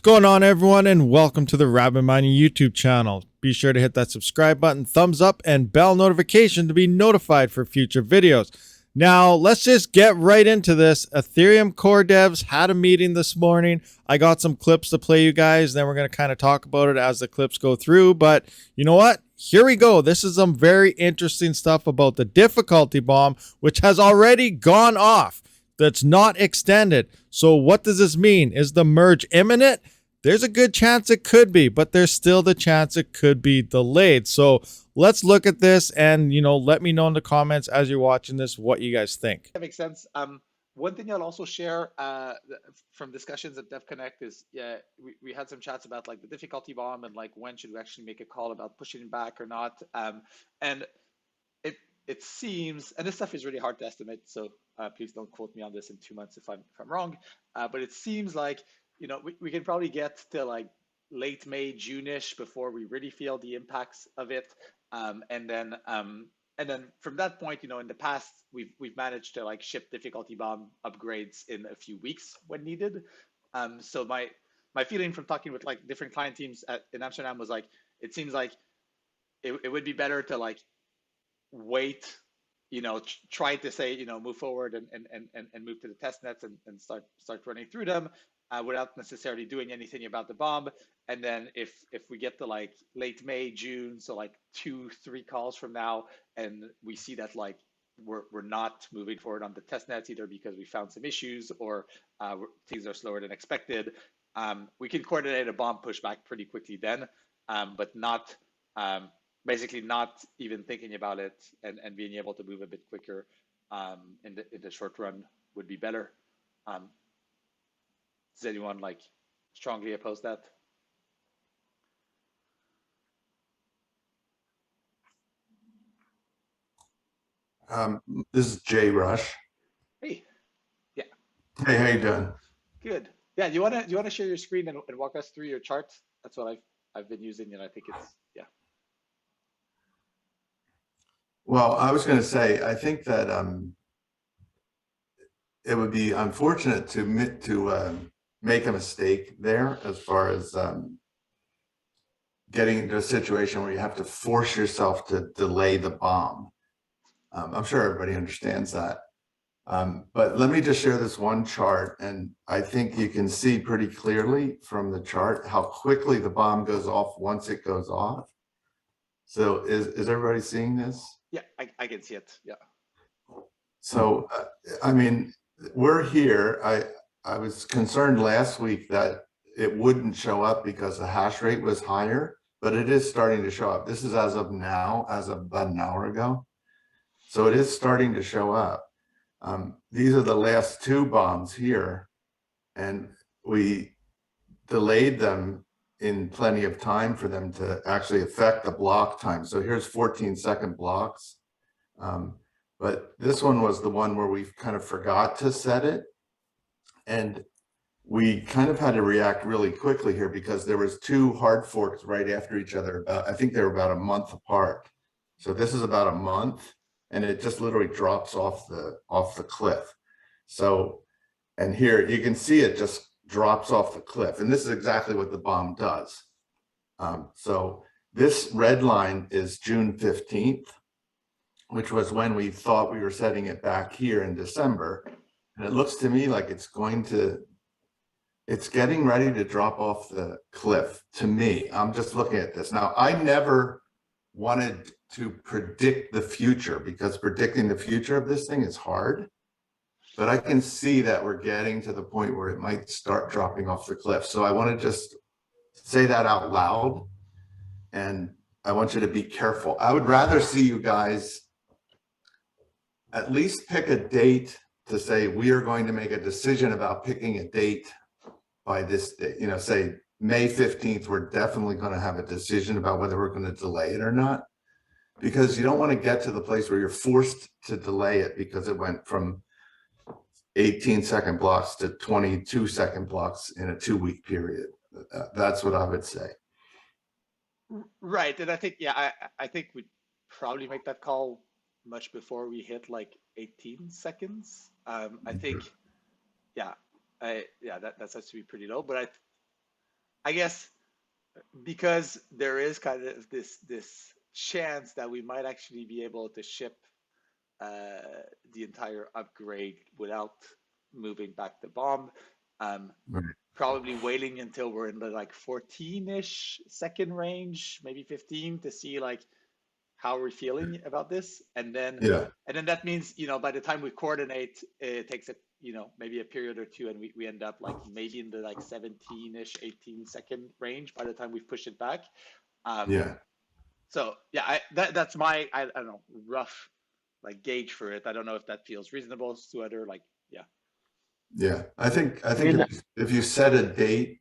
Going on, everyone, and welcome to the RabidMining YouTube channel. Be sure to hit that subscribe button, thumbs up, and bell notification to be notified for future videos. Now, let's just get right into this. Ethereum core devs had a meeting this morning. I got some clips to play you guys. Then we're going to kind of talk about it as the clips go through. But you know what? Here we go. This is some very interesting stuff about the difficulty bomb, which has already gone off. That's not extended. So what does this mean? Is the merge imminent? There's a good chance it could be, but there's still the chance it could be delayed. So let's look at this and, let me know in the comments as you're watching this what you guys think. That makes sense. One thing I'll also share from discussions at DevConnect is, we had some chats about like the difficulty bomb and like when should we actually make a call about pushing it back or not. And it seems, and this stuff is really hard to estimate, so please don't quote me on this in 2 months if I'm wrong. But it seems like we can probably get to like late May, June-ish before we really feel the impacts of it, and then from that point, in the past we've managed to like ship difficulty bomb upgrades in a few weeks when needed. So my feeling from talking with like different client teams in Amsterdam was like it seems like it would be better to like wait, try to say, move forward and move to the test nets and start running through them without necessarily doing anything about the bomb. And then if we get to like late May, June, so like 2-3 calls from now, and we see that like we're not moving forward on the test nets either because we found some issues or things are slower than expected, we can coordinate a bomb pushback pretty quickly then, but not basically not even thinking about it and being able to move a bit quicker in the short run would be better. Does anyone like strongly oppose that? This is Jay Rush. Hey, yeah. Hey, how you doing? Good. Yeah, you wanna share your screen and walk us through your chart? That's what I've been using, and I think it's Well, I was going to say, I think that it would be unfortunate to make a mistake there as far as getting into a situation where you have to force yourself to delay the bomb. I'm sure everybody understands that. But let me just share this one chart, and I think you can see pretty clearly from the chart how quickly the bomb goes off once it goes off. So is everybody seeing this? Yeah, I can see it. Yeah. So, I mean, we're here. I was concerned last week that it wouldn't show up because the hash rate was higher, but it is starting to show up. This is as of now, as of about an hour ago. So it is starting to show up. These are the last 2 bombs here, and we delayed them in plenty of time for them to actually affect the block time. So here's 14-second blocks. But this one was the one where we kind of forgot to set it. And we kind of had to react really quickly here because there was 2 hard forks right after each other. I think they were about a month apart. So this is about a month, and it just literally drops off the cliff. So, and here you can see it just drops off the cliff. And this is exactly what the bomb does. So this red line is June 15th, which was when we thought we were setting it back here in December. And it looks to me like it's getting ready to drop off the cliff to me. I'm just looking at this. Now, I never wanted to predict the future because predicting the future of this thing is hard. But I can see that we're getting to the point where it might start dropping off the cliff. So I want to just say that out loud. And I want you to be careful. I would rather see you guys at least pick a date to say we are going to make a decision about picking a date by this date. Say May 15th, we're definitely going to have a decision about whether we're going to delay it or not. Because you don't want to get to the place where you're forced to delay it because it went from 18-second blocks to 22-second blocks in a 2-week period. That's what I would say. Right, and I think I think we'd probably make that call much before we hit like 18 seconds. I think, that has to be pretty low. But I guess because there is kind of this chance that we might actually be able to ship the entire upgrade without moving back the bomb. Right. Probably waiting until we're in the like 14-ish second range, maybe 15, to see like how we're feeling about this, and then that means, you know, by the time we coordinate, it takes a, you know, maybe a period or two, and we end up like maybe in the like 17-ish 18-second range by the time we've pushed it back. So yeah, that's my, I don't know, rough like gauge for it. I don't know if that feels reasonable to other, like, yeah. I think if you set a date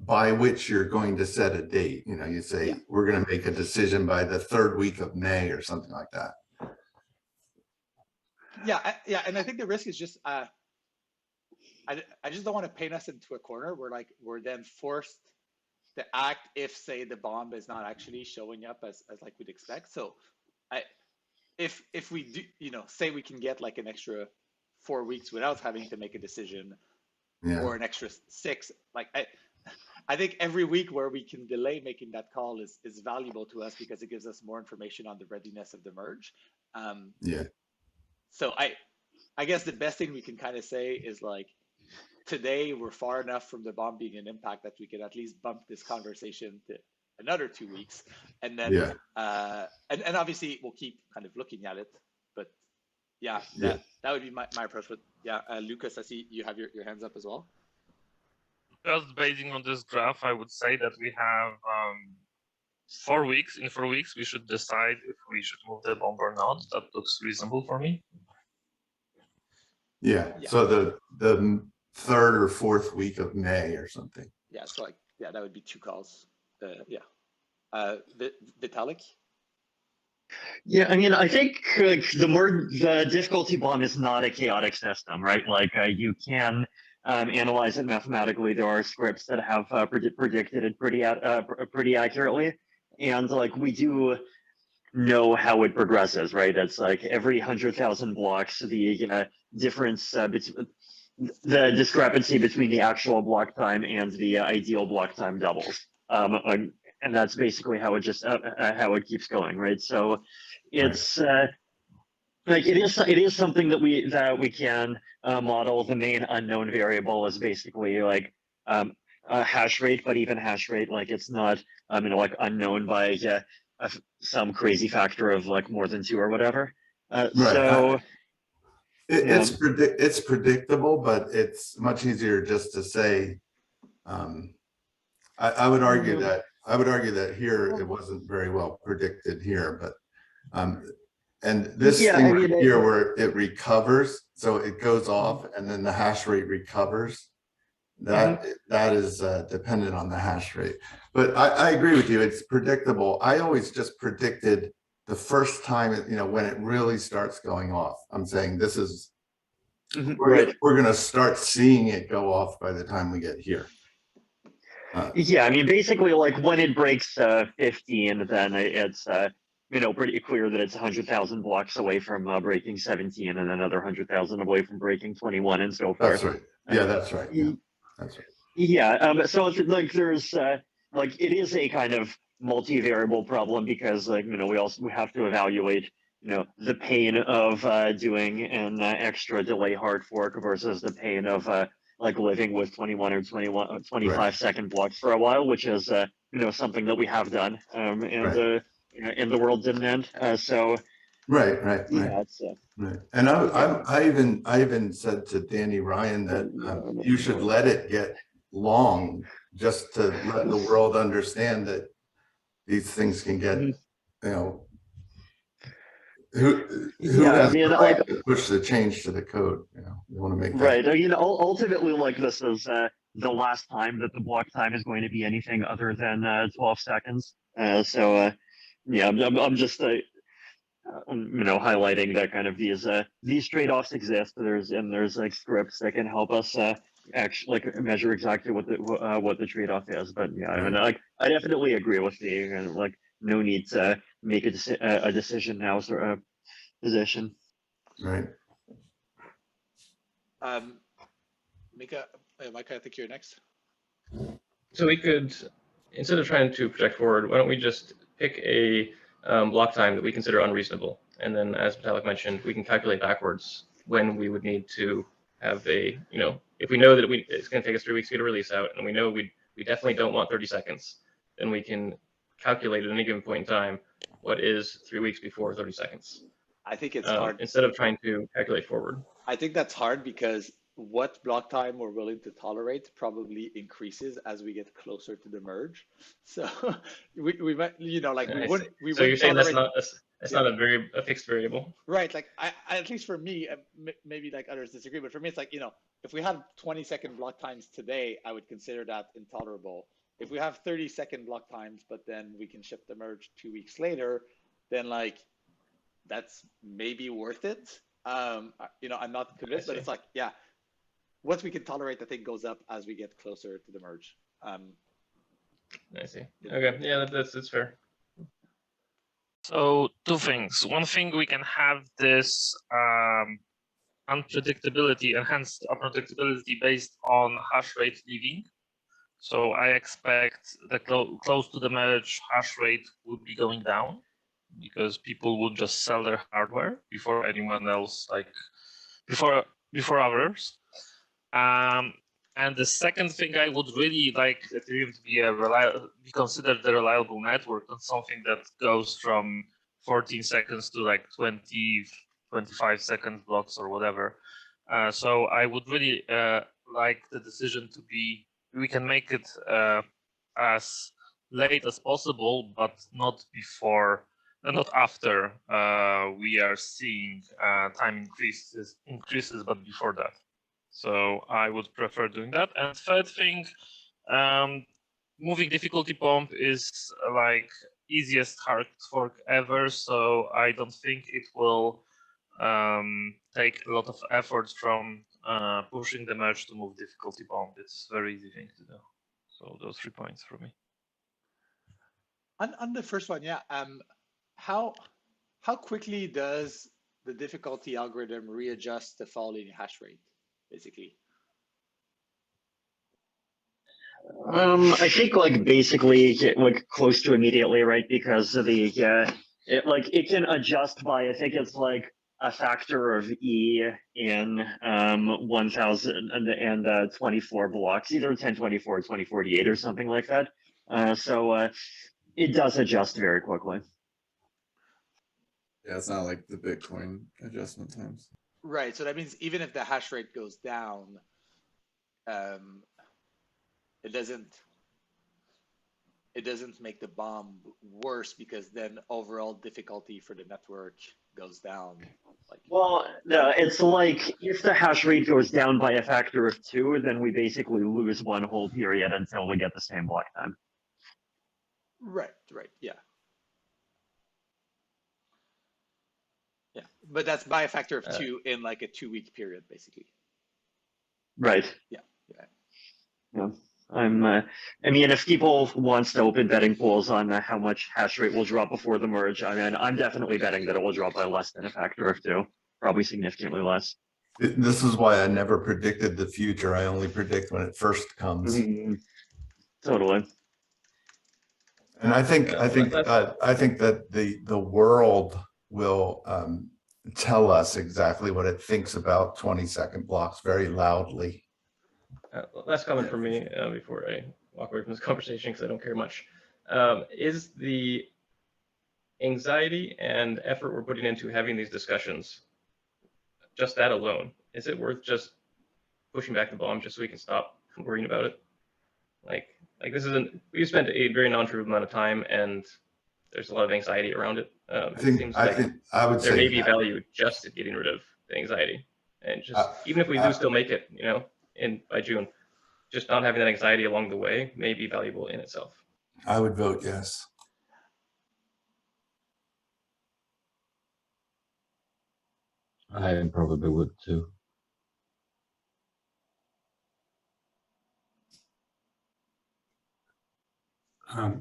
by which you're going to set a date, you know, you say we're going to make a decision by the 3rd week of May or something like that. Yeah, and I think the risk is just I just don't want to paint us into a corner where like we're then forced to act if, say, the bomb is not actually showing up as like we'd expect. So if we do, you know, say we can get like an extra 4 weeks without having to make a decision, or an extra 6, like I think every week where we can delay making that call is valuable to us, because it gives us more information on the readiness of the merge. So I guess the best thing we can kind of say is like, today we're far enough from the bomb being an impact that we can at least bump this conversation to another 2 weeks, and then and obviously we'll keep kind of looking at it, but that would be my approach. But Lucas, I see you have your hands up as well. Just basing on this graph, I would say that we have 4 weeks. In 4 weeks, we should decide if we should move the bomb or not. That looks reasonable for me. So the 3rd or 4th week of May or something. So like, that would be 2 calls. Vitalik? Yeah, I mean, I think the difficulty bomb is not a chaotic system, right? Like you can analyze it mathematically. There are scripts that have predicted it pretty accurately, and like we do know how it progresses, right? It's like every 100,000 blocks, the difference the discrepancy between the actual block time and the ideal block time doubles. And that's basically how it just how it keeps going, right? So it's like it is something that we can model. The main unknown variable is basically like hash rate, but even hash rate, like it's not you know, like unknown by some crazy factor of like more than 2 or whatever. So it's predictable, but it's much easier just to say. I would argue that here it wasn't very well predicted here, but and this thing right here where it recovers, so it goes off and then the hash rate recovers. That is dependent on the hash rate. But I agree with you. It's predictable. I always just predicted the first time, you know, when it really starts going off. I'm saying this is we're going to start seeing it go off by the time we get here. Yeah, I mean, basically, like when it breaks 15, then it's you know, pretty clear that it's 100,000 blocks away from breaking 17, and another 100,000 away from breaking 21, and so forth. That's right. Yeah, that's right. Yeah, that's right. Yeah, so it's like there's like it is a kind of multivariable problem, because like, you know, we have to evaluate, you know, the pain of doing an extra delay hard fork versus the pain of like living with 21 or 25 second blocks for a while, which is you know, something that we have done, and the world didn't end. So right. And I even said to Danny Ryan that you should let it get long, just to let the world understand that these things can get, you know, who has the right to push the change to the code, you know, you want to make that right. You know, ultimately, like, this is the last time that the block time is going to be anything other than 12 seconds. So yeah, I'm just you know, highlighting that kind of these trade-offs exist. There's like scripts that can help us actually like measure exactly what the trade-off is. But yeah, I mean, like, I definitely agree with you, and like, no need to make a decision now sort of position. Right. Mika, I think you're next. So we could, instead of trying to project forward, why don't we just pick a block time that we consider unreasonable, and then, as Vitalik mentioned, we can calculate backwards when we would need to have a, if we know that it's going to take us 3 weeks to get a release out, and we know we definitely don't want 30 seconds, then we can calculate at any given point in time what is 3 weeks before 30 seconds. I think it's hard. Instead of trying to calculate forward. I think that's hard because what block time we're willing to tolerate probably increases as we get closer to the merge. So we might, like we wouldn't. So you're saying tolerate, that's not a fixed variable, right? Like I at least for me, maybe like others disagree, but for me it's like, if we had 20-second block times today, I would consider that intolerable. If we have 30-second block times, but then we can ship the merge 2 weeks later, then like that's maybe worth it. I'm not convinced, but it's like, yeah, once we can tolerate, the thing goes up as we get closer to the merge. I see. Okay, yeah, that's fair. So 2 things. One thing, we can have this unpredictability, enhanced unpredictability based on hash rate leaving. So I expect the close to the merge hash rate would be going down, because people would just sell their hardware before anyone else, like before others. And the second thing, I would really like Ethereum to be considered a reliable network, and something that goes from 14 seconds to like 20, 25 second blocks or whatever. So I would really like the decision to be, we can make it as late as possible, but not before, not after we are seeing time increases, but before that. So I would prefer doing that. And third thing, moving difficulty pump is like easiest hard fork ever. So I don't think it will take a lot of effort from pushing the merge to move difficulty pump. It's a very easy thing to do. So those 3 points for me. On the first one, yeah. How quickly does the difficulty algorithm readjust the falling hash rate, basically? I think like basically like close to immediately, right? Because of the it can adjust by, I think it's like a factor of E in 1024 blocks, either 1024 or 2048 or something like that. So it does adjust very quickly. Yeah, it's not like the Bitcoin adjustment times. Right. So that means even if the hash rate goes down, it doesn't make the bomb worse, because then overall difficulty for the network goes down. Well, no, it's like if the hash rate goes down by a factor of 2, then we basically lose one whole period until we get the same block time. Right. Yeah. Yeah. But that's by a factor of 2 in like a 2-week period, basically. Right. Yeah. I mean, if people wants to open betting pools on how much hash rate will drop before the merge, I mean, I'm definitely betting that it will drop by less than a factor of 2, probably significantly less. This is why I never predicted the future. I only predict when it first comes. Totally. And I think that the world will tell us exactly what it thinks about 20-second blocks very loudly. Last comment from me before I walk away from this conversation, because I don't care much, is the anxiety and effort we're putting into having these discussions, just that alone, is it worth just pushing back the bomb just so we can stop worrying about it? Like this isn't, we've spent a very non-trivial amount of time, and there's a lot of anxiety around it. I would say there may be value just in getting rid of the anxiety, and just even if we do still make it, by June, just not having that anxiety along the way may be valuable in itself. I would vote yes. I probably would too.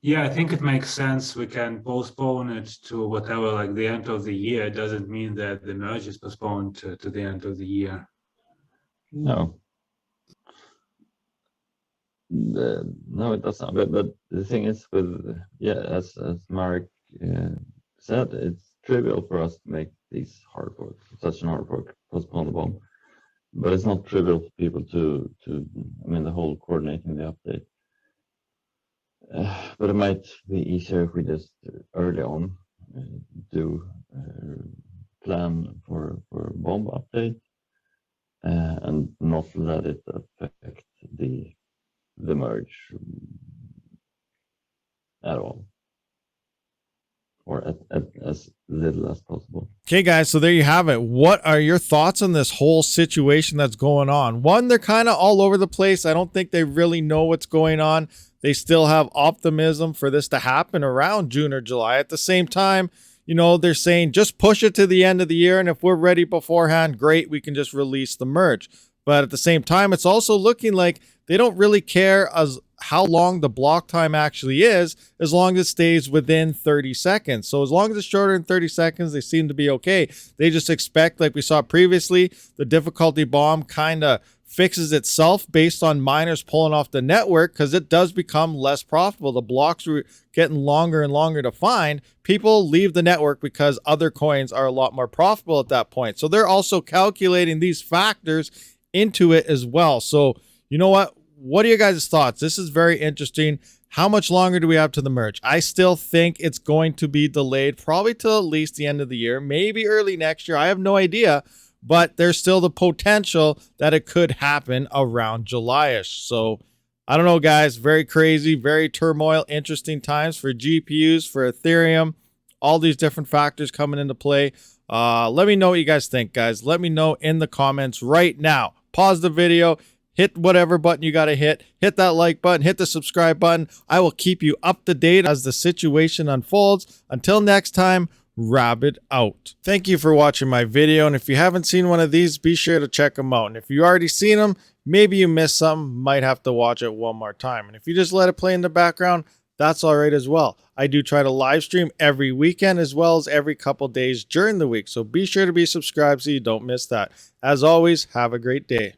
Yeah, I think it makes sense. We can postpone it to whatever, like the end of the year. It doesn't mean that the merge is postponed to the end of the year. No. No, it doesn't. But the thing is, with as Marek said, it's trivial for us to make these hard forks, such an hard fork, postpone the bomb. But it's not trivial for people to I mean, the whole coordinating the update. But it might be easier if we just early on do plan for bomb update and not let it affect the merge at all, or at as little as possible. Okay, guys, so there you have it. What are your thoughts on this whole situation that's going on? One, they're kind of all over the place. I don't think they really know what's going on. They still have optimism for this to happen around June or July. At the same time, you know, they're saying just push it to the end of the year, and if we're ready beforehand, great, we can just release the merge. But at the same time, it's also looking like they don't really care as how long the block time actually is, as long as it stays within 30 seconds. So as long as it's shorter than 30 seconds, they seem to be okay. They just expect, like we saw previously, the difficulty bomb kind of fixes itself based on miners pulling off the network, because it does become less profitable. The blocks are getting longer and longer to find. People leave the network because other coins are a lot more profitable at that point. So they're also calculating these factors into it as well. So you know what? What are your guys' thoughts? This is very interesting. How much longer do we have to the merge? I still think it's going to be delayed probably till at least the end of the year, maybe early next year. I have no idea, but there's still the potential that it could happen around July-ish. So I don't know, guys. Very crazy, very turmoil, interesting times for GPUs, for Ethereum, all these different factors coming into play. Let me know what you guys think, guys. Let me know in the comments right now. Pause the video. Hit whatever button you got to hit. Hit that like button. Hit the subscribe button. I will keep you up to date as the situation unfolds. Until next time, Rabid out. Thank you for watching my video. And if you haven't seen one of these, be sure to check them out. And if you already seen them, maybe you missed something, might have to watch it one more time. And if you just let it play in the background, that's all right as well. I do try to live stream every weekend as well as every couple days during the week. So be sure to be subscribed so you don't miss that. As always, have a great day.